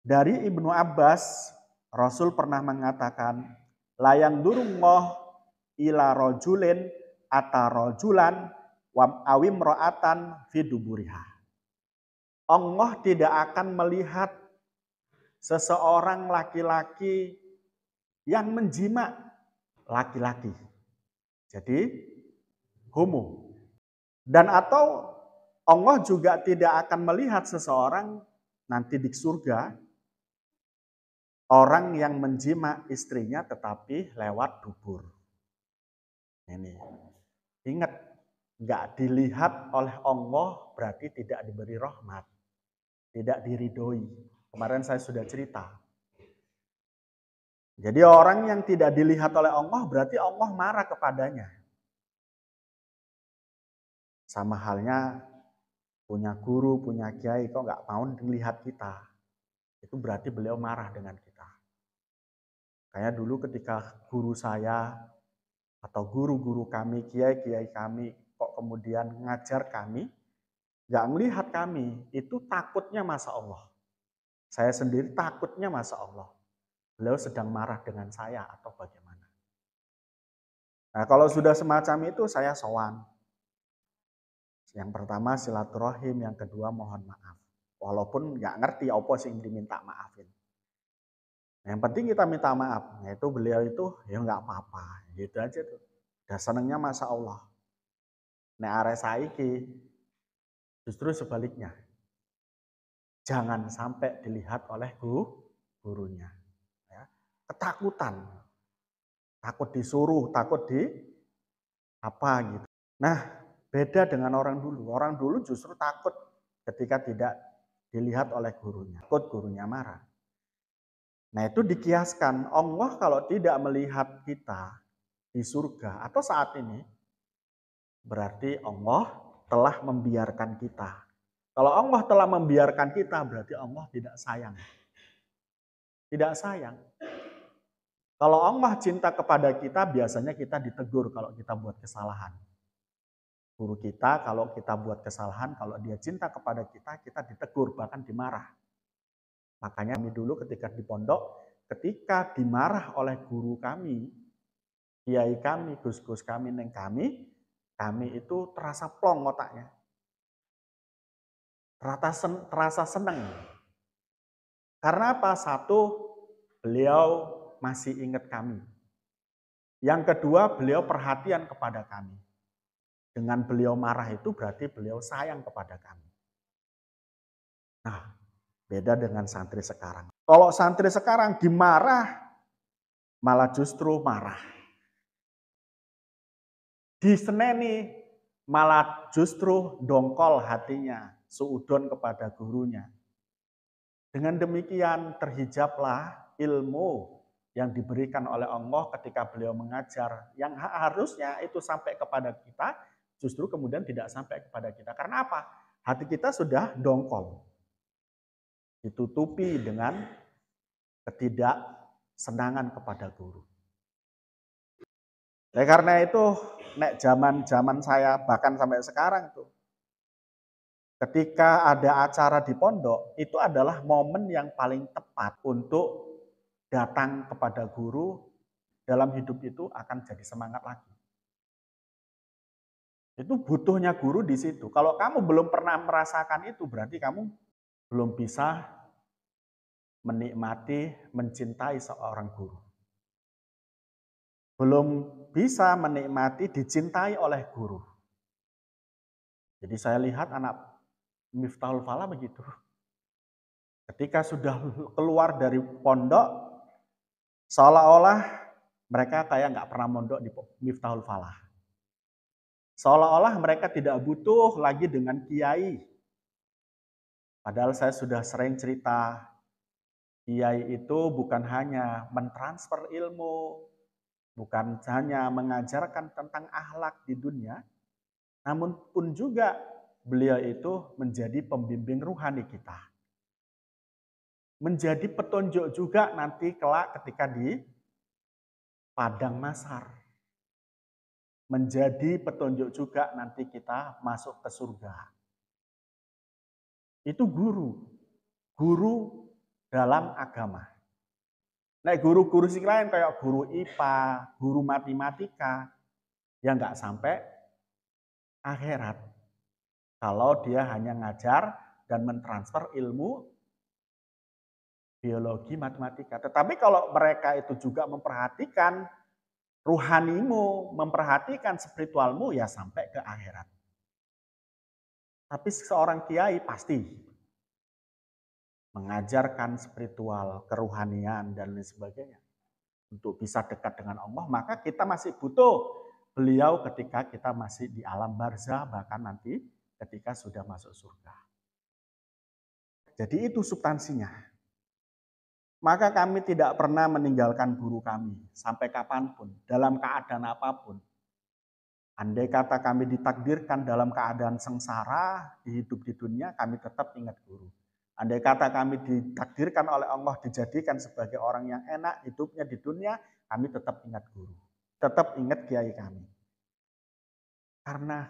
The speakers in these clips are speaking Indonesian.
Dari Ibnu Abbas, Rasul pernah mengatakan, layang durungoh ila rojulin ata rojulan wam awim ro'atan fiduburiha. Allah tidak akan melihat seseorang laki-laki yang menjima laki-laki. Jadi homo. Dan atau Allah juga tidak akan melihat seseorang nanti di surga orang yang menjima istrinya tetapi lewat dubur. Ini. Ingat, nggak dilihat oleh Allah berarti tidak diberi rahmat, tidak diridhoi. Kemarin saya sudah cerita. Jadi orang yang tidak dilihat oleh Allah berarti Allah marah kepadanya. Sama halnya punya guru, punya kiai kok nggak mau dilihat kita. Itu berarti beliau marah dengan kita. Kayak dulu ketika guru saya atau guru-guru kami, kiai-kiai kami kok kemudian ngajar kami, nggak melihat kami, itu takutnya masa Allah. Saya sendiri takutnya masa Allah. Beliau sedang marah dengan saya atau bagaimana. Nah kalau sudah semacam itu saya sowan. Yang pertama silaturahim, yang kedua mohon maaf. Walaupun nggak ngerti apa sih yang diminta maafin. Yang penting kita minta maaf. Nah itu beliau itu ya nggak apa-apa. Gitu aja tuh. Udah senengnya masa Allah. Nek arek saiki justru sebaliknya. Jangan sampai dilihat oleh gurunya. Ya. Ketakutan. Takut disuruh, takut di apa gitu. Nah, beda dengan orang dulu. Orang dulu justru takut ketika tidak dilihat oleh gurunya. Takut gurunya marah. Nah, itu dikiaskan. Allah kalau tidak melihat kita di surga atau saat ini, berarti Allah telah membiarkan kita. Kalau Allah telah membiarkan kita, berarti Allah tidak sayang. Tidak sayang. Kalau Allah cinta kepada kita, biasanya kita ditegur kalau kita buat kesalahan. Guru kita kalau kita buat kesalahan, kalau dia cinta kepada kita, kita ditegur, bahkan dimarah. Makanya kami dulu ketika di pondok, ketika dimarah oleh guru kami, kiai kami, gus-gus kami, neng kami itu terasa plong otaknya. Terasa senang. Karena apa? Satu, beliau masih ingat kami. Yang kedua, beliau perhatian kepada kami. Dengan beliau marah itu berarti beliau sayang kepada kami. Nah, beda dengan santri sekarang. Kalau santri sekarang dimarah, malah justru marah. Diseneni, malah justru dongkol hatinya, suudon kepada gurunya. Dengan demikian terhijablah ilmu yang diberikan oleh Allah ketika beliau mengajar. Yang harusnya itu sampai kepada kita, justru kemudian tidak sampai kepada kita. Karena apa? Hati kita sudah dongkol. Ditutupi dengan ketidaksenangan kepada guru. Karena itu, nek zaman saya bahkan sampai sekarang tuh, ketika ada acara di pondok, itu adalah momen yang paling tepat untuk datang kepada guru. Dalam hidup itu akan jadi semangat lagi. Itu butuhnya guru di situ. Kalau kamu belum pernah merasakan itu, berarti kamu belum bisa menikmati, mencintai seorang guru. Belum bisa menikmati, dicintai oleh guru. Jadi saya lihat anak Miftahul Falah begitu. Ketika sudah keluar dari pondok, seolah-olah mereka kayak nggak pernah mondok di Miftahul Falah. Seolah-olah mereka tidak butuh lagi dengan kiai. Padahal saya sudah sering cerita, kiai itu bukan hanya mentransfer ilmu, bukan hanya mengajarkan tentang akhlak di dunia, namun pun juga beliau itu menjadi pembimbing ruhani kita. Menjadi petunjuk juga nanti kelak ketika di padang mahsyar. Menjadi petunjuk juga nanti kita masuk ke surga. Itu guru. Guru dalam agama. Nah, guru-guru sing lain kayak guru IPA, guru matematika, ya nggak sampai akhirat. Kalau dia hanya ngajar dan mentransfer ilmu biologi, matematika. Tetapi kalau mereka itu juga memperhatikan ruhanimu, memperhatikan spiritualmu, ya sampai ke akhirat. Tapi seorang kiai pasti mengajarkan spiritual, keruhanian, dan lain sebagainya. Untuk bisa dekat dengan Allah, maka kita masih butuh beliau ketika kita masih di alam barzah, bahkan nanti ketika sudah masuk surga. Jadi itu substansinya. Maka kami tidak pernah meninggalkan guru kami, sampai kapanpun, dalam keadaan apapun. Andai kata kami ditakdirkan dalam keadaan sengsara, hidup di dunia, kami tetap ingat guru. Andai kata kami ditakdirkan oleh Allah dijadikan sebagai orang yang enak hidupnya di dunia, kami tetap ingat guru. Tetap ingat kiai kami. Karena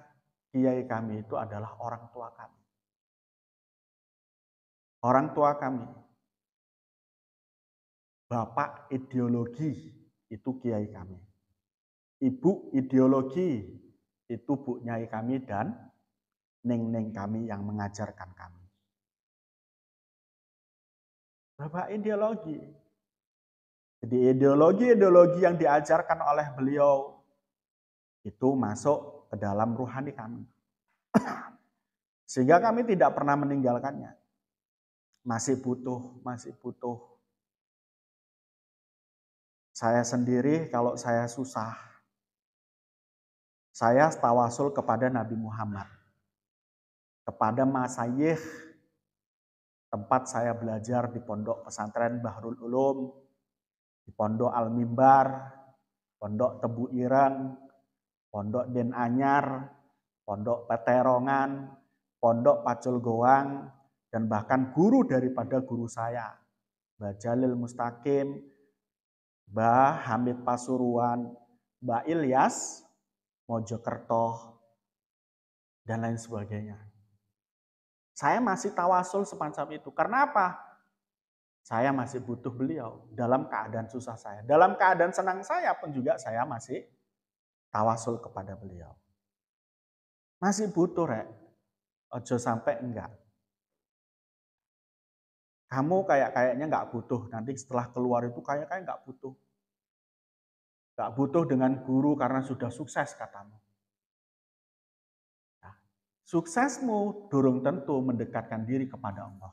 kiai kami itu adalah orang tua kami. Orang tua kami. Bapak ideologi itu kiai kami. Ibu ideologi itu Bu Nyai kami dan neng-neng kami yang mengajarkan kami. Bapak ideologi. Jadi ideologi-ideologi yang diajarkan oleh beliau itu masuk ke dalam ruhani kami. Sehingga kami tidak pernah meninggalkannya. Masih butuh. Saya sendiri kalau saya susah, saya tawasul kepada Nabi Muhammad. Kepada Masyayikh, tempat saya belajar di pondok pesantren Bahrul Ulum, di pondok Al-Mimbar, pondok Tebu Ireng, pondok Den Anyar, pondok Peterongan, pondok Pacul Goang, dan bahkan guru daripada guru saya, Mbah Jalil Mustaqim, Mbah Hamid Pasuruan, Mbah Ilyas Mojokerto, dan lain sebagainya. Saya masih tawasul semacam itu. Karena apa? Saya masih butuh beliau dalam keadaan susah saya. Dalam keadaan senang saya pun juga saya masih tawasul kepada beliau. Masih butuh, Rek. Ojo sampai enggak. Kamu kayaknya enggak butuh. Nanti setelah keluar itu kayak enggak butuh. Enggak butuh dengan guru karena sudah sukses katamu. Nah, suksesmu durung tentu mendekatkan diri kepada Allah.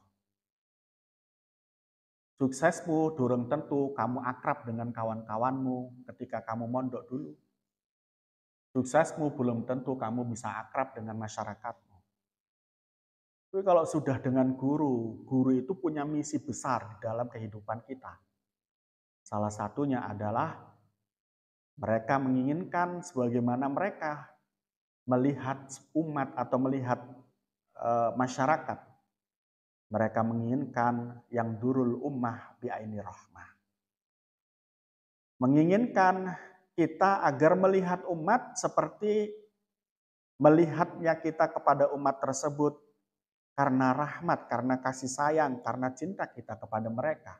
Suksesmu durung tentu kamu akrab dengan kawan-kawanmu ketika kamu mondok dulu. Suksesmu belum tentu kamu bisa akrab dengan masyarakatmu. Tapi kalau sudah dengan guru, guru itu punya misi besar di dalam kehidupan kita. Salah satunya adalah mereka menginginkan sebagaimana mereka melihat umat atau melihat masyarakat. Mereka menginginkan yang durul ummah bi'aini rahmah. Menginginkan kita agar melihat umat seperti melihatnya kita kepada umat tersebut karena rahmat, karena kasih sayang, karena cinta kita kepada mereka.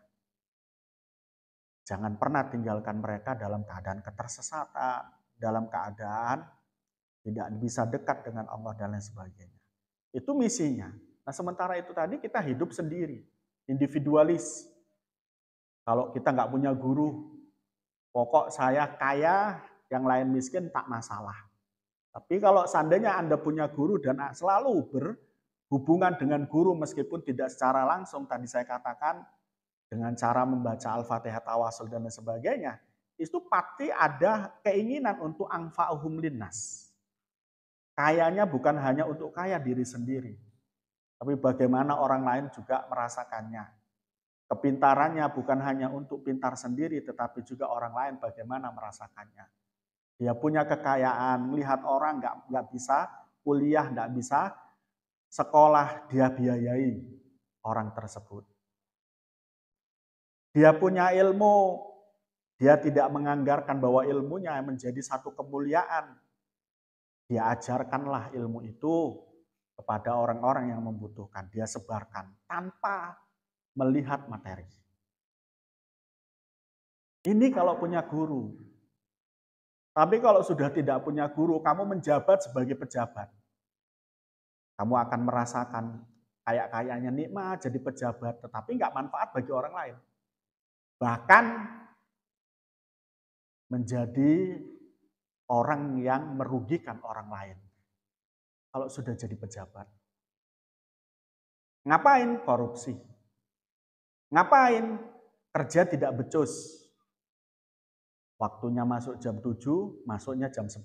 Jangan pernah tinggalkan mereka dalam keadaan ketersesatan, dalam keadaan tidak bisa dekat dengan Allah dan lain sebagainya. Itu misinya. Nah, sementara itu tadi kita hidup sendiri, individualis. Kalau kita nggak punya guru, pokok saya kaya, yang lain miskin tak masalah. Tapi kalau seandainya Anda punya guru dan selalu berhubungan dengan guru meskipun tidak secara langsung, tadi saya katakan, dengan cara membaca Al-Fatihah, tawasul, dan lain sebagainya, itu pasti ada keinginan untuk anfa'uhum linnas. Kayanya bukan hanya untuk kaya diri sendiri, tapi bagaimana orang lain juga merasakannya. Kepintarannya bukan hanya untuk pintar sendiri, tetapi juga orang lain bagaimana merasakannya. Dia punya kekayaan, melihat orang nggak bisa kuliah, nggak bisa sekolah, dia biayai orang tersebut. Dia punya ilmu, dia tidak menganggarkan bahwa ilmunya menjadi satu kemuliaan. Dia ajarkanlah ilmu itu kepada orang-orang yang membutuhkan. Dia sebarkan tanpa melihat materi. Ini kalau punya guru. Tapi kalau sudah tidak punya guru, kamu menjabat sebagai pejabat. Kamu akan merasakan kayak-kayaknya nikmat jadi pejabat, tetapi nggak manfaat bagi orang lain. Bahkan menjadi orang yang merugikan orang lain. Kalau sudah jadi pejabat. Ngapain? Korupsi. Ngapain? Kerja tidak becus. Waktunya masuk jam 7, masuknya jam 10.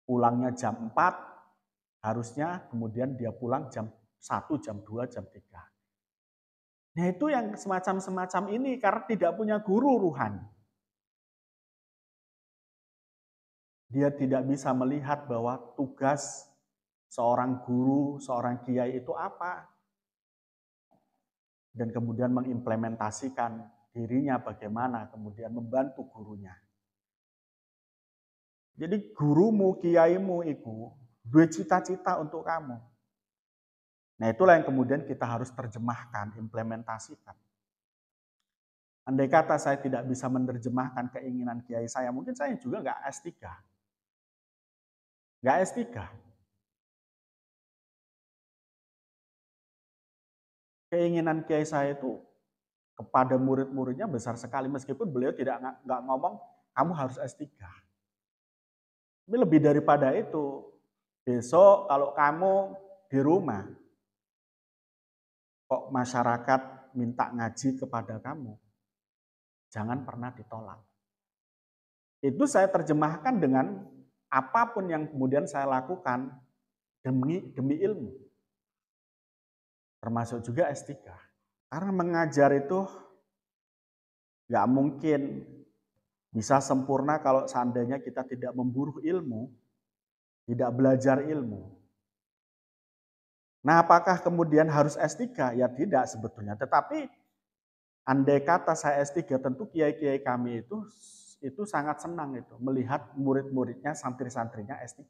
Pulangnya jam 4, harusnya kemudian dia pulang jam 1, jam 2, jam 3. Nah itu yang semacam-semacam ini karena tidak punya guru ruhani. Dia tidak bisa melihat bahwa tugas seorang guru, seorang kiai itu apa. Dan kemudian mengimplementasikan dirinya bagaimana, kemudian membantu gurunya. Jadi gurumu, kiaimu itu dua cita-cita untuk kamu. Nah itulah yang kemudian kita harus terjemahkan, implementasikan. Andai kata saya tidak bisa menerjemahkan keinginan kiai saya, mungkin saya juga nggak S3. Nggak S3. Keinginan kiai saya itu kepada murid-muridnya besar sekali, meskipun beliau nggak ngomong, kamu harus S3. Tapi lebih daripada itu, besok kalau kamu di rumah, kok masyarakat minta ngaji kepada kamu, jangan pernah ditolak. Itu saya terjemahkan dengan apapun yang kemudian saya lakukan demi ilmu. Termasuk juga S3. Karena mengajar itu nggak mungkin bisa sempurna kalau seandainya kita tidak memburu ilmu, tidak belajar ilmu. Nah, apakah kemudian harus S3? Ya tidak sebetulnya. Tetapi andai kata saya S3, tentu kiai-kiai kami itu sangat senang itu melihat murid-muridnya, santri-santrinya S3.